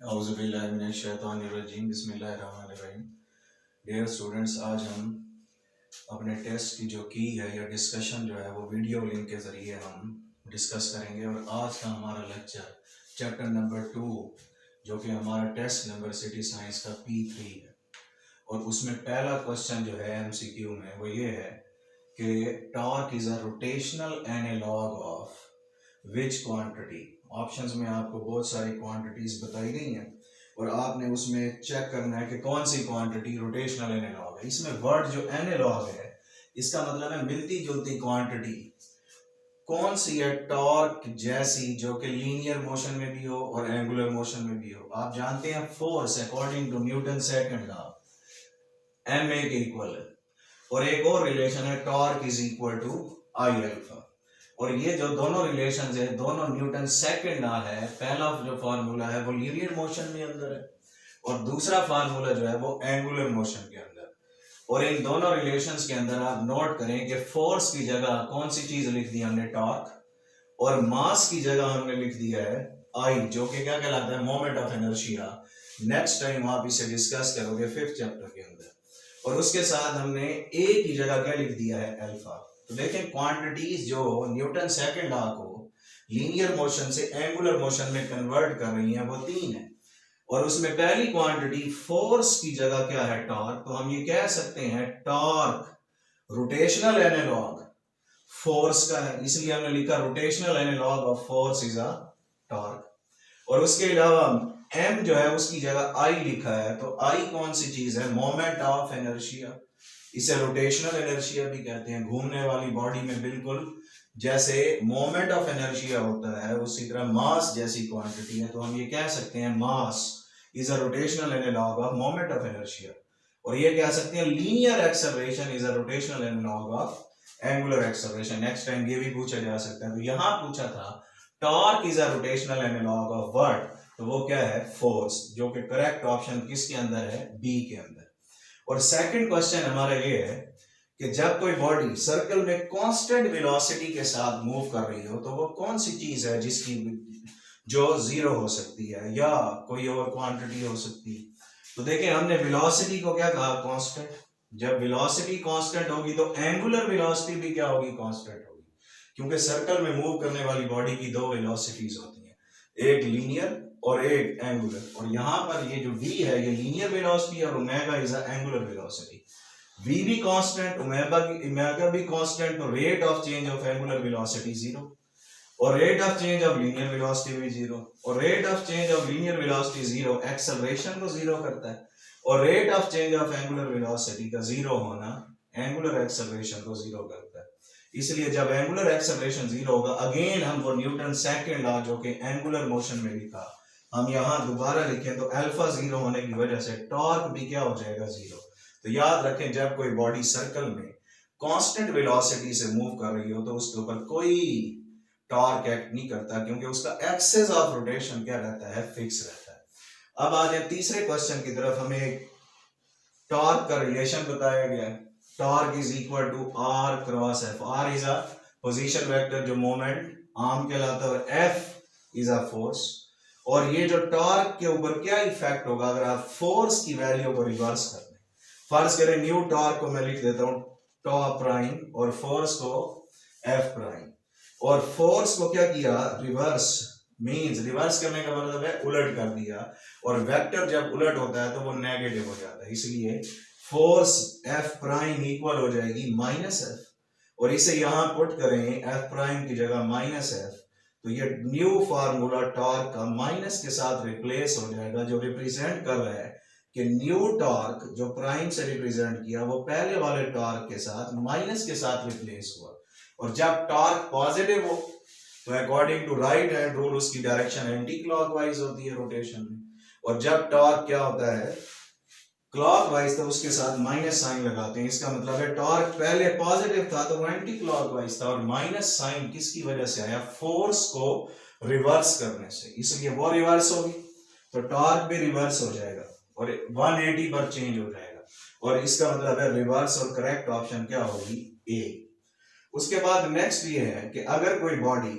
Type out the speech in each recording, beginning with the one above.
औज़ुबिल्लाहिमिनश्शैतानिर्रजीम बिस्मिल्लाहिर्रहमानिर्रहीम। Dear students, आज हम अपने टेस्ट की जो की है या डिस्कशन जो है वो वीडियो लिंक के ज़रिए हम डिस्कस करेंगे। और आज का हमारा लेक्चर चैप्टर नंबर 2 जो कि हमारा टेस्ट नंबर सिटी साइंस का P3 है। और उसमें पहला क्वेश्चन जो है MCQ में वो ये है कि torque is a rotational analogue of which quantity. Options में आपको बहुत सारी क्वांटिटीज बताई गई हैं और आपने उसमें चेक करना है कि कौन सी क्वांटिटी रोटेशनल एनालॉग है। इसमें वर्ड जो एनालॉग है इसका मतलब है मिलती जुलती क्वांटिटी। कौन सी है? टॉर्क जैसी, जो कि लीनियर मोशन में भी हो और एंगुलर मोशन में भी हो। आप जानते हैं force according to Newton second law ma के इक्वल है। और एक और रिलेशन है torque is equal to I alpha. और ये जो दोनों रिलेशंस है दोनों न्यूटन सेकंड लॉ है। पहला जो फार्मूला है वो लीनियर मोशन में अंदर है और दूसरा फार्मूला जो है वो एंगुलर मोशन के अंदर। और इन दोनों रिलेशंस के अंदर आप नोट करें कि फोर्स की जगह कौन सी चीज लिख दी हमने? टॉर्क। और मास की जगह हमने लिख दिया है आई, जो कि क्या कहलाता है? Moment of inertia. Next time आप इसे डिस्कस करोगे 5th चैप्टर के अंदर। और उसके साथ हमने ए की जगह क्या लिख दिया है? अल्फा। तो देखें क्वांटिटीज जो न्यूटन सेकंड लॉ को लीनियर मोशन से एंगुलर मोशन में कन्वर्ट कर रही हैं वो 3 है। और उसमें पहली क्वांटिटी फोर्स की जगह क्या है? टॉर्क। तो हम ये कह सकते हैं टॉर्क रोटेशनल एनालॉग फोर्स का है, इसलिए हमने लिखा rotational analogue of force is a torque. और उसके अलावा m जो है उसकी जगह I लिखा है। तो I कौन सी चीज है? Moment of inertia. इसे रोटेशनल इनर्शिया भी कहते हैं। घूमने वाली बॉडी में बिल्कुल जैसे मोमेंट ऑफ इनर्शिया होता है उसी तरह मास जैसी क्वांटिटी है। तो हम ये कह सकते हैं mass is a rotational analogue of moment of inertia. और ये कह सकते हैं linear acceleration is a rotational analogue of angular acceleration. Next time ये भी पूछा जा सकता है। तो यहां पूछा था torque is a rotational analogue of what? तो वो क्या है? फोर्स, जो कि करेक्ट ऑप्शन किसके अंदर है? बी के अंदर। और सेकंड क्वेश्चन हमारा ये है कि जब कोई बॉडी सर्कल में कांस्टेंट वेलोसिटी के साथ मूव कर रही हो तो वो कौन सी चीज है जिसकी जो जीरो हो सकती है या कोई और क्वांटिटी हो सकती है? तो देखिए हमने वेलोसिटी को क्या कहा? कांस्टेंट। जब वेलोसिटी कांस्टेंट होगी तो एंगुलर वेलोसिटी भी क्या होगी? कांस्टेंट होगी, क्योंकि सर्कल में मूव करने वाली बॉडी की दो वेलोसिटीज होती हैं, एक लीनियर और एक एंगुलर। और यहां पर ये जो v है ये लीनियर वेलोसिटी और omega is a angular velocity. v भी कांस्टेंट, ओमेगा भी कांस्टेंट, तो rate of change of angular velocity 0 और rate of change of linear velocity भी 0। और rate of change of linear velocity 0 acceleration को 0 करता है और rate of change of angular velocity का 0 होना एंगुलर एक्सेलरेशन को 0 करता है। इसलिए जब एंगुलर एक्सेलरेशन 0 होगा, अगेन हम वो न्यूटन सेकंड लॉ जो कि एंगुलर मोशन में लिखा हम यहां दोबारा लिखें तो अल्फा 0 होने की वजह से टॉर्क भी क्या हो जाएगा? 0। तो याद रखें जब कोई बॉडी सर्कल में कांस्टेंट वेलोसिटी से मूव कर रही हो तो उसके ऊपर कोई टॉर्क एक्ट नहीं करता, क्योंकि उसका एक्सेस ऑफ रोटेशन क्या रहता है? फिक्स रहता है। अब आ जाए तीसरे क्वेश्चन की तरफ। हमें एक टॉर्क का रिलेशन बताया गया है। Torque is equal to R cross F. R is a position vector जो मोमेंट आर्म कहलाता है और एफ इज अ फोर्स। और ये जो टॉर्क के ऊपर क्या इफेक्ट होगा अगर आप फोर्स की वैल्यू को रिवर्स कर दें? फर्ज करें न्यू टॉर्क को मैं लिख देता हूं टॉ प्राइम और फोर्स को एफ प्राइम। और फोर्स को क्या किया? रिवर्स। मींस रिवर्स करने का मतलब है उलट कर दिया। और वेक्टर जब उलट होता है तो वो नेगेटिव हो जाता है, इसलिए फोर्स एफ प्राइम इक्वल हो जाएगी माइनस एफ। और इसे यहां पुट करें एफ प्राइम की जगह माइनस एफ, तो ये न्यू फार्मूला टॉर्क का माइनस के साथ रिप्लेस हो जाएगा, जो रिप्रेजेंट कर रहा है कि न्यू टॉर्क जो प्राइम से रिप्रेजेंट किया वो पहले वाले टॉर्क के साथ माइनस के साथ रिप्लेस हुआ। और जब टॉर्क पॉजिटिव हो तो according to right hand rule उसकी डायरेक्शन एंटी क्लॉकवाइज होती है रोटेशन में। और जब टॉर्क क्या होता है? क्लॉकवाइज, तो उसके साथ माइनस साइन लगाते हैं। इसका मतलब है टॉर्क पहले पॉजिटिव था तो वो एंटी क्लॉकवाइज था और माइनस साइन किसकी वजह से आया? फोर्स को रिवर्स करने से, इसलिए वो रिवर्स होगी तो टॉर्क भी रिवर्स हो जाएगा और 180 पर चेंज हो जाएगा। और इसका मतलब है रिवर्स और करेक्ट ऑप्शन क्या होगी? ए। उसके बाद नेक्स्ट ये है कि अगर कोई बॉडी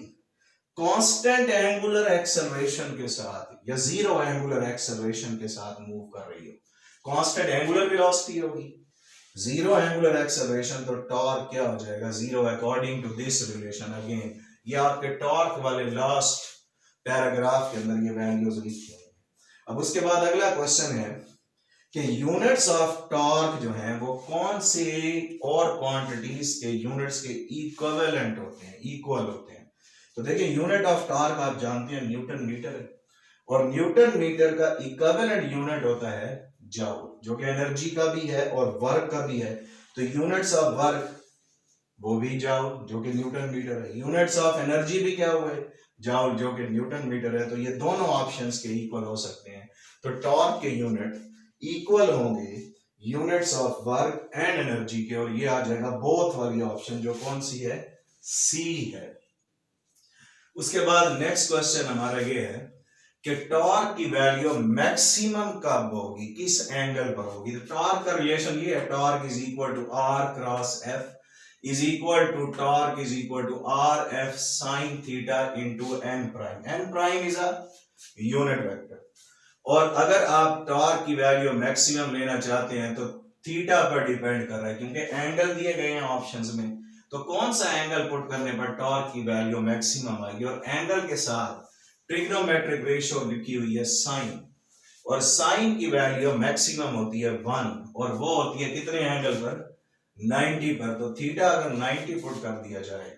कांस्टेंट एंगुलर एक्सेलरेशन के साथ या जीरो एंगुलर एक्सेलरेशन के साथ मूव कर रही हो, कांस्टेंट एंगुलर वेलोसिटी होगी, जीरो एंगुलर एक्सेलरेशन, तो टॉर्क क्या हो जाएगा, zero, according to this relation. Again ये आपके टॉर्क वाले लास्ट पैराग्राफ के अंदर ये वैल्यूज लिखी हैं। अब उसके बाद अगला क्वेश्चन है कि यूनिट्स ऑफ टॉर्क जो हैं वो कौन से और क्वांटिटीज के यूनिट्स के इक्विवेलेंट होते हैं, इक्वल होते हैं। तो देखिए यूनिट ऑफ टॉर्क आप जानते हैं न्यूटन मीटर है, और न्यूटन मीटर का इक्विवेलेंट यूनिट होता है जाउल, जो कि एनर्जी का भी है और वर्क का भी है। तो यूनिट्स ऑफ वर्क वो भी जाउल जो कि न्यूटन मीटर है, यूनिट्स ऑफ एनर्जी भी क्या हुए, जाउल जो कि न्यूटन मीटर है। तो ये दोनों ऑप्शंस के इक्वल हो सकते हैं। तो टॉर्क के यूनिट इक्वल होंगे units of work and energy के, और ये आ जाएगा बोथ वाली ऑप्शन जो कौन सी है, सी है। उसके बाद नेक्स्ट क्वेश्चन हमारा ये है कि टॉर्क की वैल्यू मैक्सिमम कब होगी, किस एंगल पर होगी। तो टॉर्क का रिलेशन ये है, torque is equal to R cross F is equal to torque is equal to R F sine theta into N prime. N prime is a unit vector, और अगर आप टॉर्क की वैल्यू मैक्सिमम लेना चाहते हैं तो थीटा पर depend कर रहा है, क्योंकि एंगल दिए गए हैं ऑप्शंस में। तो कौन सा एंगल पुट करने पर टॉर्क की वैल्यू मैक्सिमम आएगी, और एंगल के साथ ट्रिग्नोमेट्रिक रेशियो लिखी हुई है साइन, और साइन की वैल्यू मैक्सिमम होती है 1, और वो होती है कितने एंगल पर, 90 पर। तो थीटा अगर 90 पुट कर दिया जाए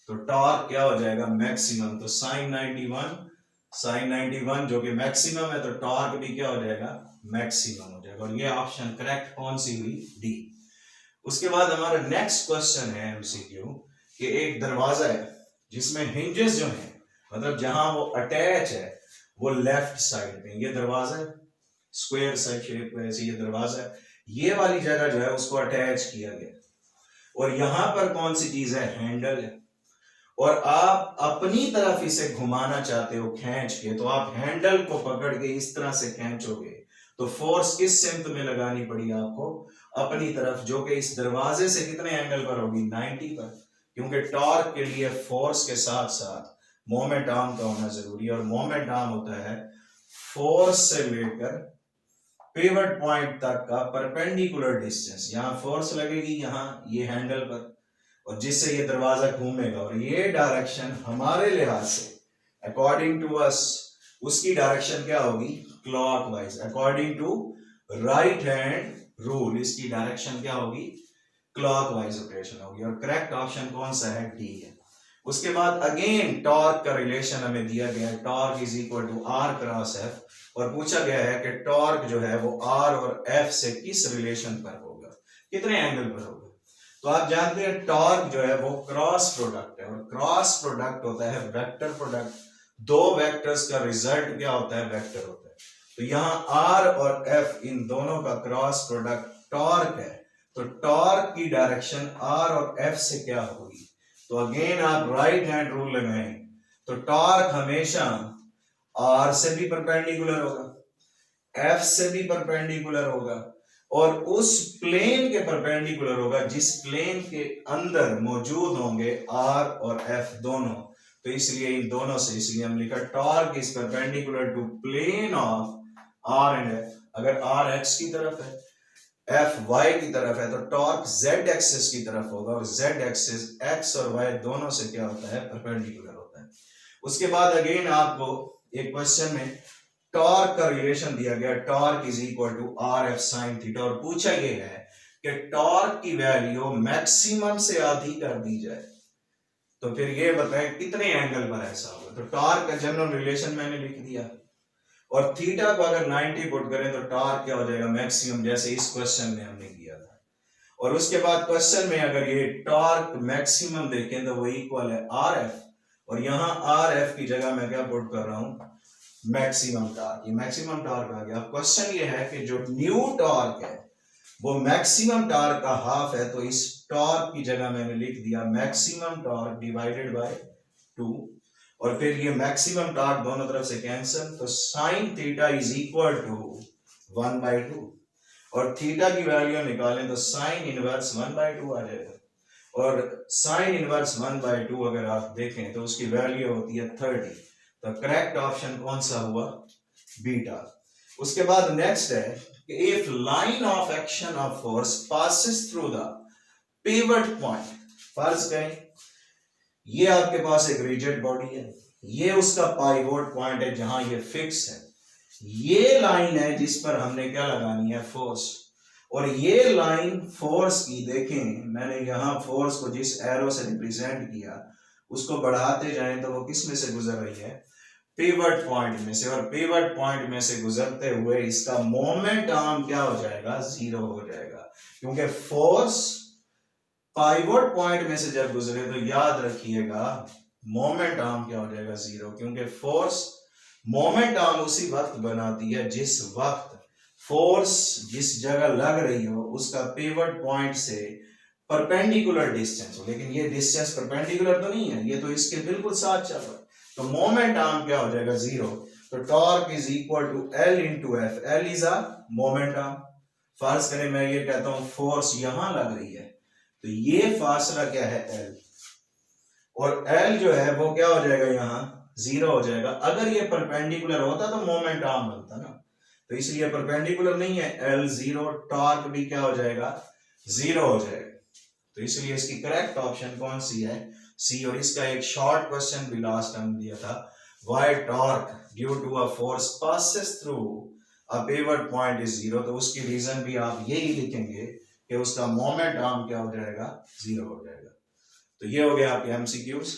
तो टॉर्क क्या हो जाएगा, मैक्सिमम। तो साइन 91 जो कि मैक्सिमम है, तो टॉर्क भी क्या हो जाएगा, मैक्सिमम हो जाएगा। और ये ऑप्शन करेक्ट कौन सी हुई, डी। उसके बाद हमारा नेक्स्ट क्वेश्चन है एमसीक्यू कि एक दरवाजा है जिसमें हिंजेस जो हैं, मतलब जहां वो अटैच है वो लेफ्ट साइड पे, ये दरवाजा है स्क्वायर शेप में, ऐसे ये दरवाजा है, ये वाली जगह जो है उसको अटैच किया गया, और यहां पर कौन सी चीज है, हैंडल है, और आप अपनी तरफ इसे घुमाना चाहते हो खींच के। तो आप हैंडल को पकड़ के इस तरह से खींचोगे तो फोर्स किस सिमत में लगानी पड़ी आपको, अपनी तरफ, जो कि इस दरवाजे से कितने एंगल पर होगी, 90 पर, क्योंकि टॉर्क के लिए फोर्स के साथ साथ मोमेंट आर्म का होना जरूरी है, और मोमेंट आर्म होता है फोर्स से लेकर पिवट पॉइंट तक का परपेंडिकुलर डिस्टेंस। यहां फोर्स लगेगी यहाँ ये हैंडल पर, और जिससे ये दरवाजा घूमेगा, और ये डायरेक्शन हमारे लिहाज से अकॉर्डिंग टू अस उसकी डायरेक्शन क्या होगी, clockwise. According to right hand rule इसकी डायरेक्शन क्या होगी, क्लॉकवाइज रोटेशन होगी, और करेक्ट ऑप्शन कौन सा है, डी है। उसके बाद अगेन टॉर्क का रिलेशन हमें दिया गया है, torque is equal to R cross F, और पूछा गया है कि टॉर्क जो है वो आर और एफ से किस रिलेशन पर होगा, कितने एंगल पर होगा। तो आप जानते हैं टॉर्क जो है वो क्रॉस प्रोडक्ट है, और क्रॉस प्रोडक्ट होता है वेक्टर प्रोडक्ट, दो वेक्टर्स का रिजल्ट क्या होता है, वेक्टर होता है। तो यहाँ आर और एफ इन दोनों का क्रॉस प्रोडक्ट टॉर्क है, तो टॉर्क की डायरेक्शन आर और एफ से क्या होगी। तो अगेन आप राइट हैंड रूल लगाएं तो टॉर्क हमेशा आर से भी परपेंडिकुलर होगा, एफ से भी परपेंडिकुलर होगा, और उस प्लेन के परपेंडिकुलर होगा जिस प्लेन के अंदर मौजूद होंगे आर और एफ दोनों। तो इसलिए इन दोनों से, इसलिए हम लिखा torque is perpendicular to plane of R and F. अगर आर एक्स की तरफ है, एफ वाई की तरफ है, तो टॉर्क जेड एक्सिस की तरफ होगा, और जेड एक्सिस एक्स और वाई दोनों से क्या होता है, परपेंडिकुलर होता है। उसके बाद अगेन आपको एक क्वेश्चन में टॉर्क का रिलेशन दिया गया, torque is equal to R F sine theta, और पूछा गया है कि टॉर्क की वैल्यू मैक्सिमम से आधी कर दी जाए तो फिर ये बताएं कितने एंगल पर ऐसा होगा। तो टॉर्क का जनरल रिलेशन मैंने लिख दिया, और थीटा को अगर 90 पुट करें तो टॉर्क क्या हो जाएगा, मैक्सिमम, जैसे इस क्वेश्चन में हमने किया था। और उसके बाद क्वेश्चन में अगर ये टॉर्क मैक्सिमम देखें तो वो इक्वल है आर एफ, और यहाँ आर एफ की जगह मैं क्या पुट कर रहा हूं, मैक्सिमम टॉर्क। ये मैक्सिमम टॉर्क आ गया। अब क्वेश्चन ये है कि जो न्यू टॉर्क है वो मैक्सिमम टॉर्क का हाफ है, तो इस टॉर्क की जगह मैंने लिख दिया मैक्सिमम टॉर्क डिवाइडेड बाय 2, और फिर ये मैक्सिमम टॉर्क दोनों तरफ से कैंसिल, तो sine theta is equal to 1/2, और थीटा की वैल्यू निकालें तो साइन इनवर्स 1/2 आ जाएगा, और साइन इनवर्स 1/2 अगर आप देखें तो उसकी वैल्यू होती है 30। तो करेक्ट ऑप्शन कौन सा हुआ? बीटा। उसके बाद नेक्स्ट है कि if line of action of force passes through the pivot point, फर्ज करें ये आपके पास एक रिजिड बॉडी है, ये उसका पाइवोट पॉइंट है जहां ये फिक्स है, ये लाइन है जिस पर हमने क्या लगानी है? फोर्स। और ये लाइन फोर्स की, देखें मैंने यहां फोर्स को जिस एरो से रिप्रेजेंट किया उसको बढ़ाते जाएं तो वो किस में से गुजर रही है? पिवट पॉइंट में से। और पिवट पॉइंट में से गुजरते हुए इसका मोमेंट आर्म क्या हो जाएगा? जीरो हो जाएगा, क्योंकि फोर्स पाइवट पॉइंट में से जब गुजरे तो याद रखिएगा मोमेंट आर्म क्या हो जाएगा? जीरो, क्योंकि फोर्स मोमेंट आर्म उसी वक्त बनाती है जिस वक्त फोर्स जिस जगह लग रही हो उसका पिवट पॉइंट से परपेंडिकुलर डिस्टेंस हो। लेकिन ये डिस्टेंस परपेंडिकुलर तो नहीं है, ये तो इसके बिल्कुल साथ चल रहा है, तो मोमेंट आर्म क्या हो जाएगा? जीरो। तो torque is equal to L into F. L is a moment arm. फर्ज करें मैं ये कहता हूं फोर्स यहां लग रही है, तो ये फासला क्या है? L। और L जो है वो क्या हो जाएगा? यहां जीरो हो जाएगा। अगर ये परपेंडिकुलर होता तो मोमेंट आर्म बनता ना, तो इसलिए परपेंडिकुलर नहीं है, L जीरो, टॉर्क भी क्या हो जाएगा? जीरो हो जाएगा। तो इसलिए इसकी करेक्ट ऑप्शन कौन सी है? सी। और इसका एक शॉर्ट क्वेश्चन भी लास्ट टाइम दिया था, why torque due to a force passes through a pivot point is zero. तो उसकी रीजन भी आप यही लिखेंगे कि उसका मोमेंट आर्म क्या हो जाएगा? जीरो हो जाएगा। तो ये हो गया आपके एमसीक्यूज।